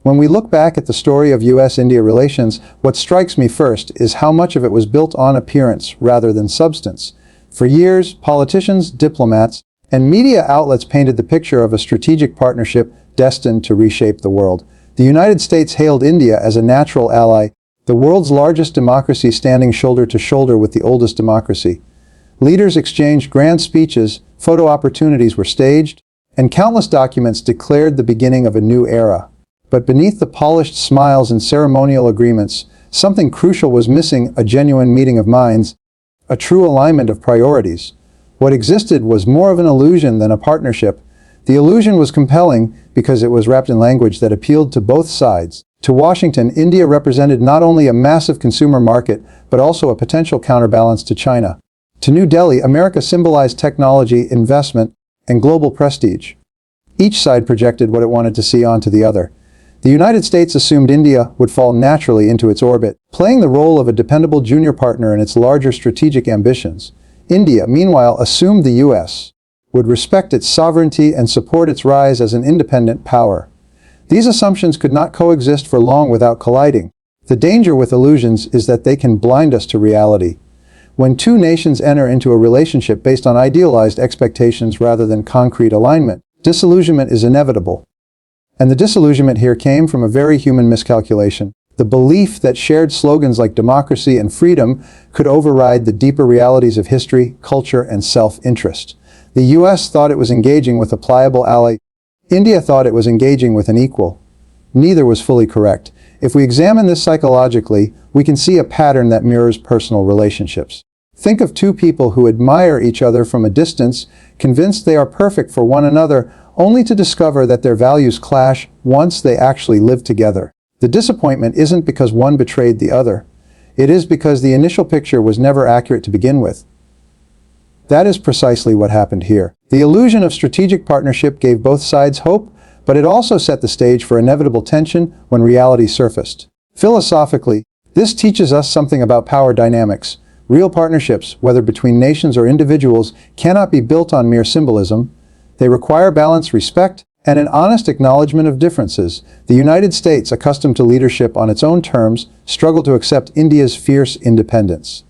When we look back at the story of U.S.-India relations, what strikes me first is how much of it was built on appearance rather than substance. For years, politicians, diplomats, and media outlets painted the picture of a strategic partnership destined to reshape the world. The United States hailed India as a natural ally, the world's largest democracy standing shoulder to shoulder with the oldest democracy. Leaders exchanged grand speeches, photo opportunities were staged, and countless documents declared the beginning of a new era. But beneath the polished smiles and ceremonial agreements, something crucial was missing: a genuine meeting of minds, a true alignment of priorities. What existed was more of an illusion than a partnership. The illusion was compelling because it was wrapped in language that appealed to both sides. To Washington, India represented not only a massive consumer market, but also a potential counterbalance to China. To New Delhi, America symbolized technology, investment, and global prestige. Each side projected what it wanted to see onto the other. The United States assumed India would fall naturally into its orbit, playing the role of a dependable junior partner in its larger strategic ambitions. India, meanwhile, assumed the U.S. would respect its sovereignty and support its rise as an independent power. These assumptions could not coexist for long without colliding. The danger with illusions is that they can blind us to reality. When two nations enter into a relationship based on idealized expectations rather than concrete alignment, disillusionment is inevitable. And the disillusionment here came from a very human miscalculation: the belief that shared slogans like democracy and freedom could override the deeper realities of history, culture, and self-interest. The U.S. thought it was engaging with a pliable ally. India thought it was engaging with an equal. Neither was fully correct. If we examine this psychologically, we can see a pattern that mirrors personal relationships. Think of two people who admire each other from a distance, convinced they are perfect for one another, only to discover that their values clash once they actually live together. The disappointment isn't because one betrayed the other. It is because the initial picture was never accurate to begin with. That is precisely what happened here. The illusion of strategic partnership gave both sides hope, but it also set the stage for inevitable tension when reality surfaced. Philosophically, this teaches us something about power dynamics. Real partnerships, whether between nations or individuals, cannot be built on mere symbolism. They require balance, respect, and an honest acknowledgement of differences. The United States, accustomed to leadership on its own terms, struggled to accept India's fierce independence.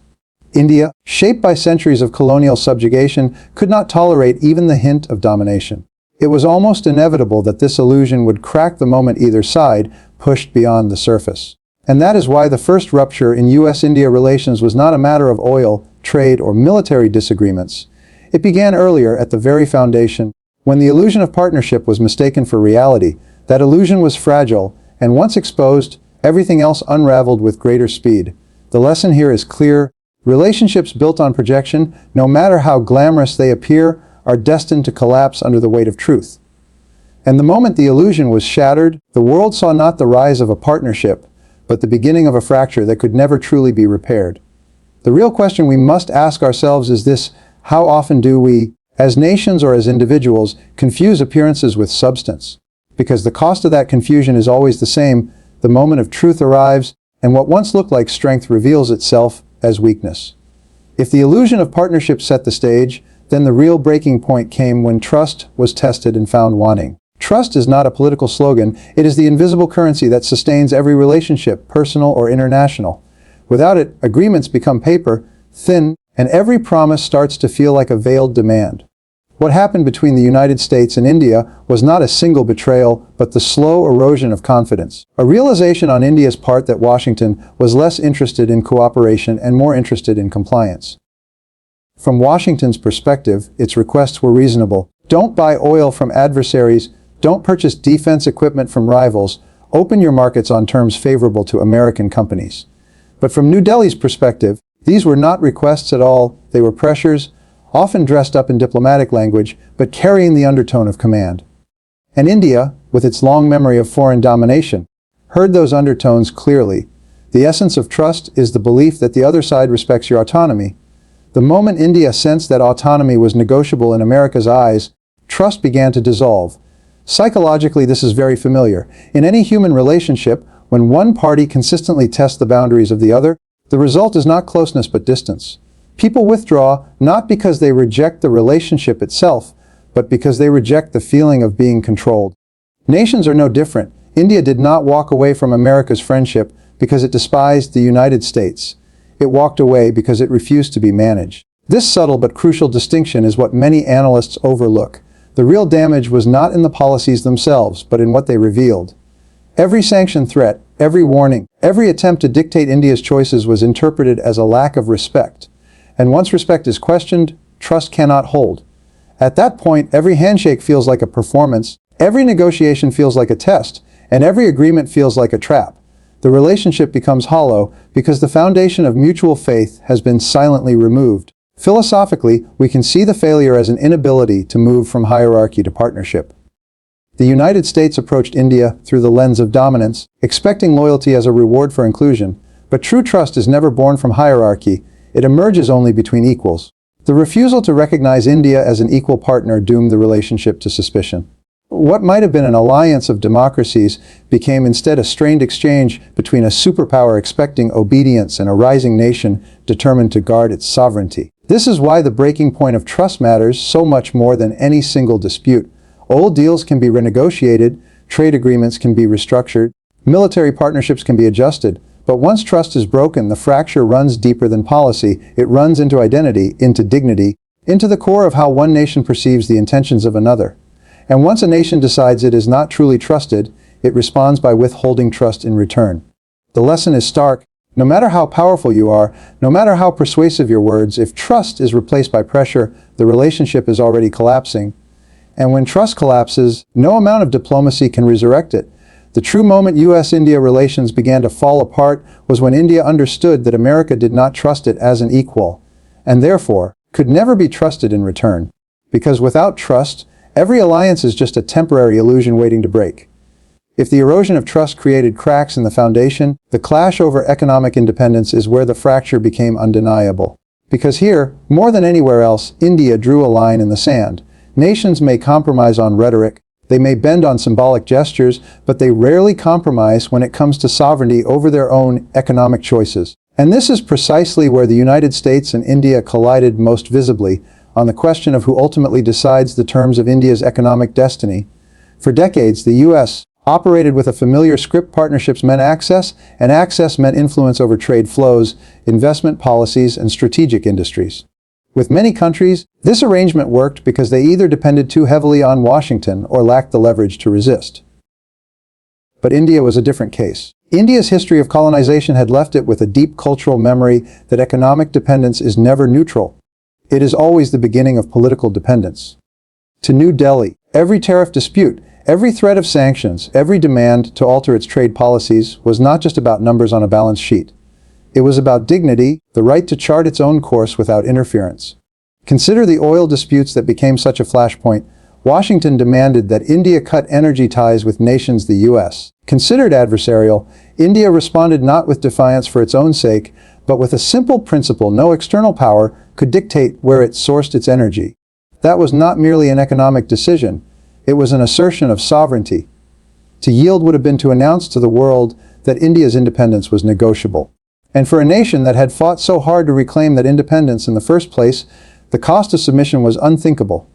India, shaped by centuries of colonial subjugation, could not tolerate even the hint of domination. It was almost inevitable that this illusion would crack the moment either side pushed beyond the surface. And that is why the first rupture in U.S.-India relations was not a matter of oil, trade, or military disagreements. It began earlier, at the very foundation. When the illusion of partnership was mistaken for reality, that illusion was fragile, and once exposed, everything else unraveled with greater speed. The lesson here is clear: relationships built on projection, no matter how glamorous they appear, are destined to collapse under the weight of truth. And the moment the illusion was shattered, the world saw not the rise of a partnership, but the beginning of a fracture that could never truly be repaired. The real question we must ask ourselves is this: how often do we, as nations or as individuals, confuse appearances with substance? Because the cost of that confusion is always the same. The moment of truth arrives, and what once looked like strength reveals itself as weakness. If the illusion of partnership set the stage, then the real breaking point came when trust was tested and found wanting. Trust is not a political slogan, it is the invisible currency that sustains every relationship, personal or international. Without it, agreements become paper, thin, and every promise starts to feel like a veiled demand. What happened between the United States and India was not a single betrayal, but the slow erosion of confidence. A realization on India's part that Washington was less interested in cooperation and more interested in compliance. From Washington's perspective, its requests were reasonable. Don't buy oil from adversaries, don't purchase defense equipment from rivals, open your markets on terms favorable to American companies. But from New Delhi's perspective, these were not requests at all, they were pressures, often dressed up in diplomatic language, but carrying the undertone of command. And India, with its long memory of foreign domination, heard those undertones clearly. The essence of trust is the belief that the other side respects your autonomy. The moment India sensed that autonomy was negotiable in America's eyes, trust began to dissolve. Psychologically, this is very familiar. In any human relationship, when one party consistently tests the boundaries of the other, the result is not closeness but distance. People withdraw not because they reject the relationship itself, but because they reject the feeling of being controlled. Nations are no different. India did not walk away from America's friendship because it despised the United States. It walked away because it refused to be managed. This subtle but crucial distinction is what many analysts overlook. The real damage was not in the policies themselves, but in what they revealed. Every sanction threat, every warning, every attempt to dictate India's choices was interpreted as a lack of respect. And once respect is questioned, trust cannot hold. At that point, every handshake feels like a performance, every negotiation feels like a test, and every agreement feels like a trap. The relationship becomes hollow because the foundation of mutual faith has been silently removed. Philosophically, we can see the failure as an inability to move from hierarchy to partnership. The United States approached India through the lens of dominance, expecting loyalty as a reward for inclusion, but true trust is never born from hierarchy, it emerges only between equals. The refusal to recognize India as an equal partner doomed the relationship to suspicion. What might have been an alliance of democracies became instead a strained exchange between a superpower expecting obedience and a rising nation determined to guard its sovereignty. This is why the breaking point of trust matters so much more than any single dispute. Old deals can be renegotiated, trade agreements can be restructured, military partnerships can be adjusted, but once trust is broken, the fracture runs deeper than policy. It runs into identity, into dignity, into the core of how one nation perceives the intentions of another. And once a nation decides it is not truly trusted, it responds by withholding trust in return. The lesson is stark. No matter how powerful you are, no matter how persuasive your words, if trust is replaced by pressure, the relationship is already collapsing. And when trust collapses, no amount of diplomacy can resurrect it. The true moment U.S.-India relations began to fall apart was when India understood that America did not trust it as an equal, and therefore could never be trusted in return. Because without trust, every alliance is just a temporary illusion waiting to break. If the erosion of trust created cracks in the foundation, the clash over economic independence is where the fracture became undeniable. Because here, more than anywhere else, India drew a line in the sand. Nations may compromise on rhetoric, they may bend on symbolic gestures, but they rarely compromise when it comes to sovereignty over their own economic choices. And this is precisely where the United States and India collided most visibly, on the question of who ultimately decides the terms of India's economic destiny. For decades, the U.S. operated with a familiar script: partnerships meant access, and access meant influence over trade flows, investment policies, and strategic industries. With many countries, this arrangement worked because they either depended too heavily on Washington or lacked the leverage to resist. But India was a different case. India's history of colonization had left it with a deep cultural memory that economic dependence is never neutral. It is always the beginning of political dependence. To New Delhi, every tariff dispute, every threat of sanctions, every demand to alter its trade policies was not just about numbers on a balance sheet. It was about dignity, the right to chart its own course without interference. Consider the oil disputes that became such a flashpoint. Washington demanded that India cut energy ties with nations the U.S. considered adversarial. India responded not with defiance for its own sake, but with a simple principle: no external power could dictate where it sourced its energy. That was not merely an economic decision, it was an assertion of sovereignty. To yield would have been to announce to the world that India's independence was negotiable. And for a nation that had fought so hard to reclaim that independence in the first place, the cost of submission was unthinkable.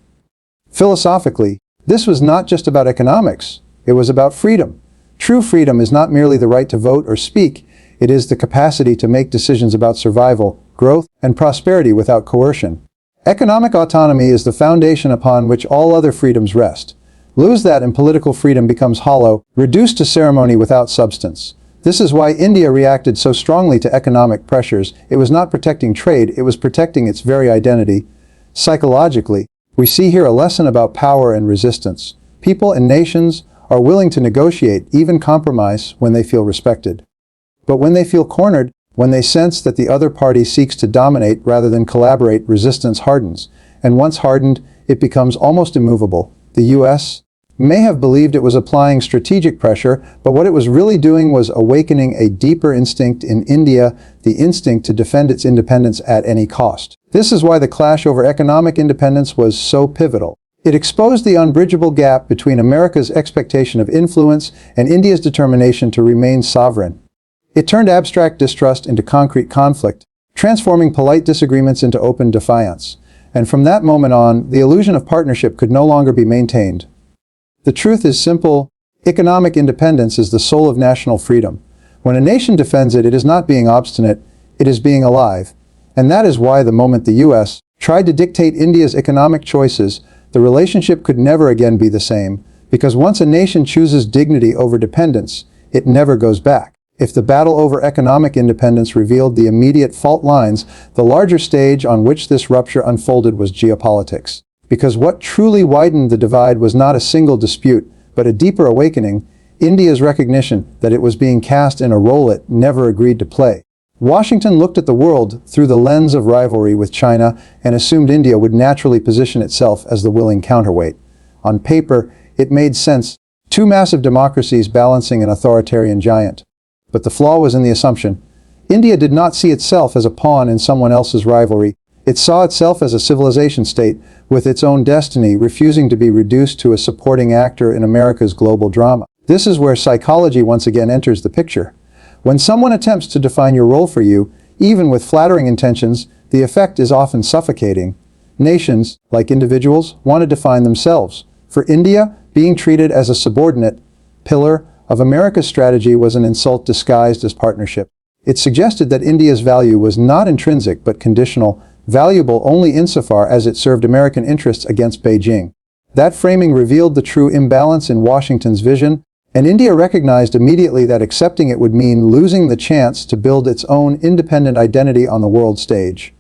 Philosophically, this was not just about economics, it was about freedom. True freedom is not merely the right to vote or speak, it is the capacity to make decisions about survival, growth, and prosperity without coercion. Economic autonomy is the foundation upon which all other freedoms rest. Lose that and political freedom becomes hollow, reduced to ceremony without substance. This is why India reacted so strongly to economic pressures. It was not protecting trade, it was protecting its very identity. Psychologically, we see here a lesson about power and resistance. People and nations are willing to negotiate, even compromise, when they feel respected. But when they feel cornered, when they sense that the other party seeks to dominate rather than collaborate, resistance hardens. And once hardened, it becomes almost immovable. The U.S. may have believed it was applying strategic pressure, but what it was really doing was awakening a deeper instinct in India, the instinct to defend its independence at any cost. This is why the clash over economic independence was so pivotal. It exposed the unbridgeable gap between America's expectation of influence and India's determination to remain sovereign. It turned abstract distrust into concrete conflict, transforming polite disagreements into open defiance. And from that moment on, the illusion of partnership could no longer be maintained. The truth is simple: Economic independence is the soul of national freedom. When a nation defends it, it is not being obstinate, it is being alive. And that is why the moment the U.S. tried to dictate India's economic choices, the relationship could never again be the same, because once a nation chooses dignity over dependence, it never goes back. If the battle over economic independence revealed the immediate fault lines, the larger stage on which this rupture unfolded was geopolitics. Because what truly widened the divide was not a single dispute, but a deeper awakening, India's recognition that it was being cast in a role it never agreed to play. Washington looked at the world through the lens of rivalry with China and assumed India would naturally position itself as the willing counterweight. On paper, it made sense, two massive democracies balancing an authoritarian giant. But the flaw was in the assumption. India did not see itself as a pawn in someone else's rivalry. It saw itself as a civilization state with its own destiny, refusing to be reduced to a supporting actor in America's global drama. This is where psychology once again enters the picture. When someone attempts to define your role for you, even with flattering intentions, the effect is often suffocating. Nations, like individuals, want to define themselves. For India, being treated as a subordinate pillar of America's strategy was an insult disguised as partnership. It suggested that India's value was not intrinsic but conditional, valuable only insofar as it served American interests against Beijing. That framing revealed the true imbalance in Washington's vision, and India recognized immediately that accepting it would mean losing the chance to build its own independent identity on the world stage.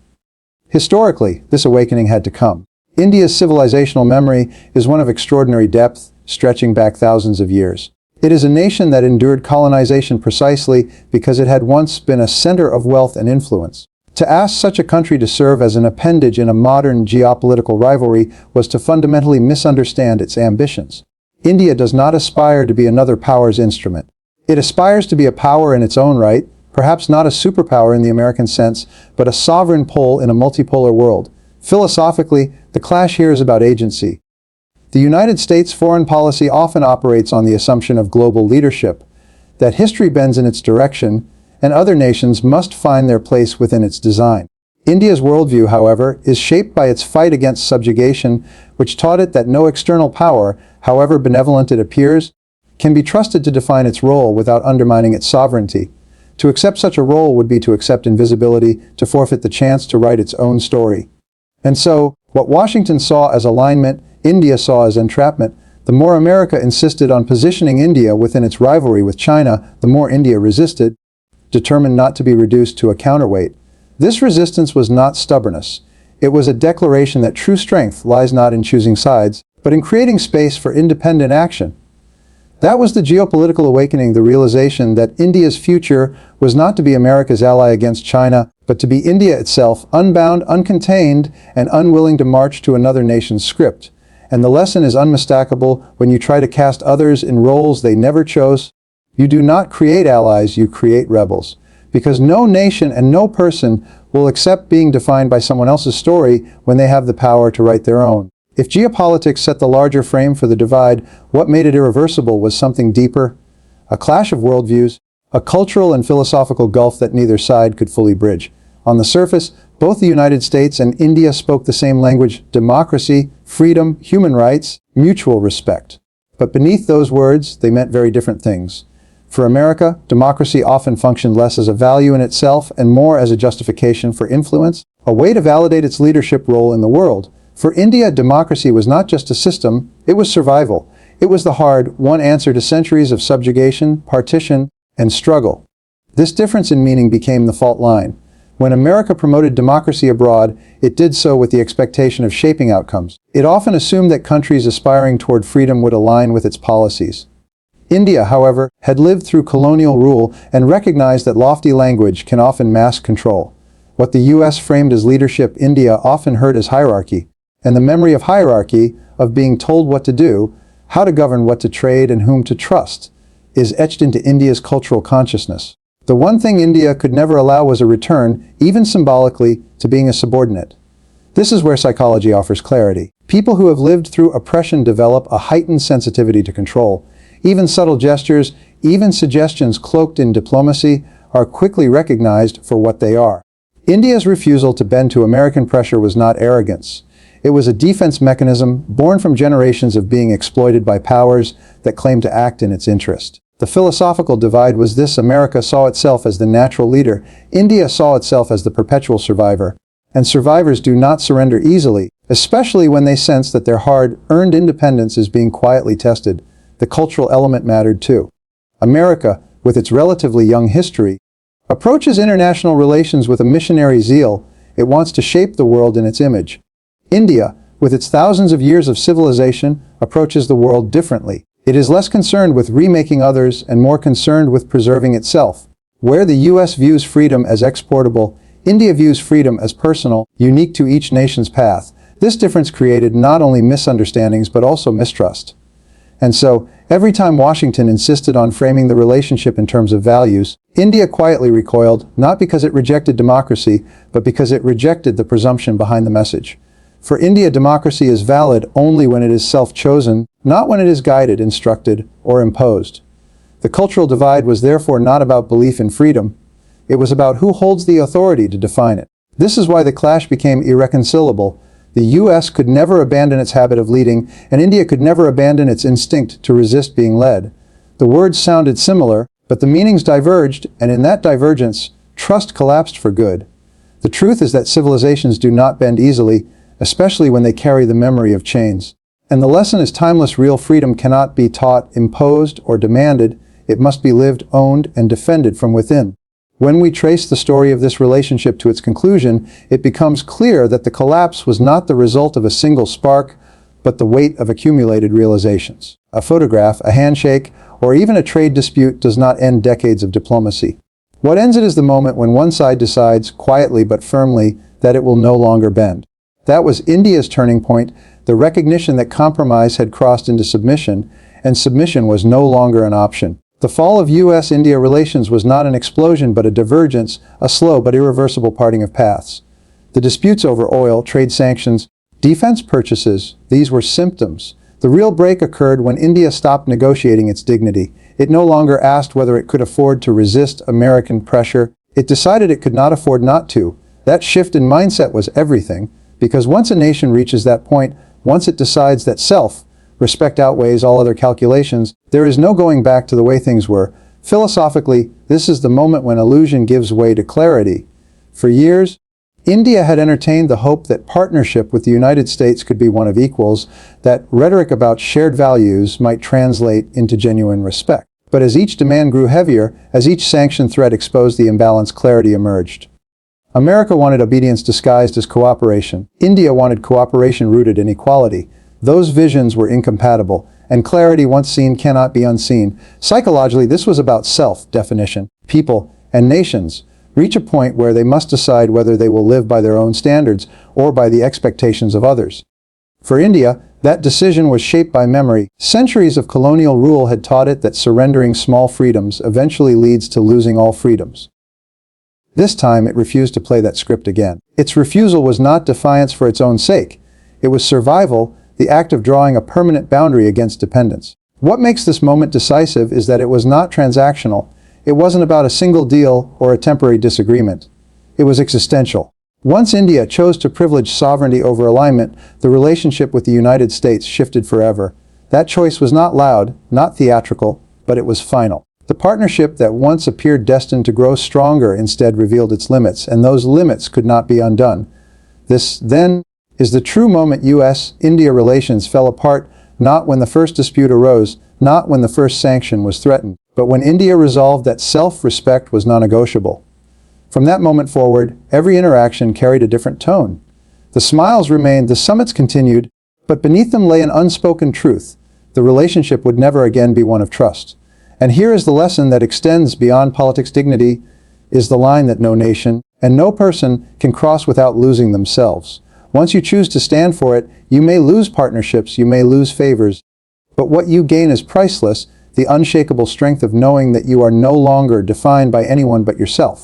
Historically, this awakening had to come. India's civilizational memory is one of extraordinary depth, stretching back thousands of years. It is a nation that endured colonization precisely because it had once been a center of wealth and influence. To ask such a country to serve as an appendage in a modern geopolitical rivalry was to fundamentally misunderstand its ambitions. India does not aspire to be another power's instrument. It aspires to be a power in its own right, perhaps not a superpower in the American sense, but a sovereign pole in a multipolar world. Philosophically, the clash here is about agency. The United States' foreign policy often operates on the assumption of global leadership, that history bends in its direction, and other nations must find their place within its design. India's worldview, however, is shaped by its fight against subjugation, which taught it that no external power, however benevolent it appears, can be trusted to define its role without undermining its sovereignty. To accept such a role would be to accept invisibility, to forfeit the chance to write its own story. And so, what Washington saw as alignment, India saw as entrapment. The more America insisted on positioning India within its rivalry with China, the more India resisted, determined not to be reduced to a counterweight. This resistance was not stubbornness. It was a declaration that true strength lies not in choosing sides, but in creating space for independent action. That was the geopolitical awakening, the realization that India's future was not to be America's ally against China, but to be India itself, unbound, uncontained, and unwilling to march to another nation's script. And the lesson is unmistakable when you try to cast others in roles they never chose. You do not create allies, you create rebels. Because no nation and no person will accept being defined by someone else's story when they have the power to write their own. If geopolitics set the larger frame for the divide, what made it irreversible was something deeper, a clash of worldviews, a cultural and philosophical gulf that neither side could fully bridge. On the surface, both the United States and India spoke the same language: democracy, freedom, human rights, mutual respect. But beneath those words, they meant very different things. For America, democracy often functioned less as a value in itself and more as a justification for influence, a way to validate its leadership role in the world. For India, democracy was not just a system, it was survival. It was the hard, won answer to centuries of subjugation, partition, and struggle. This difference in meaning became the fault line. When America promoted democracy abroad, it did so with the expectation of shaping outcomes. It often assumed that countries aspiring toward freedom would align with its policies. India, however, had lived through colonial rule and recognized that lofty language can often mask control. What the U.S. framed as leadership, India often heard as hierarchy. And the memory of hierarchy, of being told what to do, how to govern, what to trade, and whom to trust, is etched into India's cultural consciousness. The one thing India could never allow was a return, even symbolically, to being a subordinate. This is where psychology offers clarity. People who have lived through oppression develop a heightened sensitivity to control. Even subtle gestures, even suggestions cloaked in diplomacy, are quickly recognized for what they are. India's refusal to bend to American pressure was not arrogance. It was a defense mechanism born from generations of being exploited by powers that claimed to act in its interest. The philosophical divide was this: America saw itself as the natural leader, India saw itself as the perpetual survivor. And survivors do not surrender easily, especially when they sense that their hard-earned independence is being quietly tested. The cultural element mattered too. America, with its relatively young history, approaches international relations with a missionary zeal. It wants to shape the world in its image. India, with its thousands of years of civilization, approaches the world differently. It is less concerned with remaking others and more concerned with preserving itself. Where the U.S. views freedom as exportable, India views freedom as personal, unique to each nation's path. This difference created not only misunderstandings but also mistrust. And so, every time Washington insisted on framing the relationship in terms of values, India quietly recoiled, not because it rejected democracy, but because it rejected the presumption behind the message. For India, democracy is valid only when it is self-chosen, not when it is guided, instructed, or imposed. The cultural divide was therefore not about belief in freedom. It was about who holds the authority to define it. This is why the clash became irreconcilable. The U.S. could never abandon its habit of leading, and India could never abandon its instinct to resist being led. The words sounded similar, but the meanings diverged, and in that divergence, trust collapsed for good. The truth is that civilizations do not bend easily, especially when they carry the memory of chains. And the lesson is timeless: real freedom cannot be taught, imposed, or demanded. It must be lived, owned, and defended from within. When we trace the story of this relationship to its conclusion, it becomes clear that the collapse was not the result of a single spark, but the weight of accumulated realizations. A photograph, a handshake, or even a trade dispute does not end decades of diplomacy. What ends it is the moment when one side decides, quietly but firmly, that it will no longer bend. That was India's turning point, the recognition that compromise had crossed into submission, and submission was no longer an option. The fall of U.S.-India relations was not an explosion but a divergence, a slow but irreversible parting of paths. The disputes over oil, trade sanctions, defense purchases, these were symptoms. The real break occurred when India stopped negotiating its dignity. It no longer asked whether it could afford to resist American pressure. It decided it could not afford not to. That shift in mindset was everything, because once a nation reaches that point, once it decides that self-respect outweighs all other calculations, there is no going back to the way things were. Philosophically, this is the moment when illusion gives way to clarity. For years, India had entertained the hope that partnership with the United States could be one of equals, that rhetoric about shared values might translate into genuine respect. But as each demand grew heavier, as each sanction threat exposed the imbalance, clarity emerged. America wanted obedience disguised as cooperation. India wanted cooperation rooted in equality. Those visions were incompatible, and clarity once seen cannot be unseen. Psychologically, this was about self-definition. People and nations reach a point where they must decide whether they will live by their own standards or by the expectations of others. For India, that decision was shaped by memory. Centuries of colonial rule had taught it that surrendering small freedoms eventually leads to losing all freedoms. This time, it refused to play that script again. Its refusal was not defiance for its own sake. It was survival, the act of drawing a permanent boundary against dependence. What makes this moment decisive is that it was not transactional. It wasn't about a single deal or a temporary disagreement. It was existential. Once India chose to privilege sovereignty over alignment, the relationship with the United States shifted forever. That choice was not loud, not theatrical, but it was final. The partnership that once appeared destined to grow stronger instead revealed its limits, and those limits could not be undone. This, then, is the true moment U.S.-India relations fell apart, not when the first dispute arose, not when the first sanction was threatened, but when India resolved that self-respect was non-negotiable. From that moment forward, every interaction carried a different tone. The smiles remained, the summits continued, but beneath them lay an unspoken truth. The relationship would never again be one of trust. And here is the lesson that extends beyond politics. Dignity is the line that no nation and no person can cross without losing themselves. Once you choose to stand for it, you may lose partnerships, you may lose favors, but what you gain is priceless, the unshakable strength of knowing that you are no longer defined by anyone but yourself.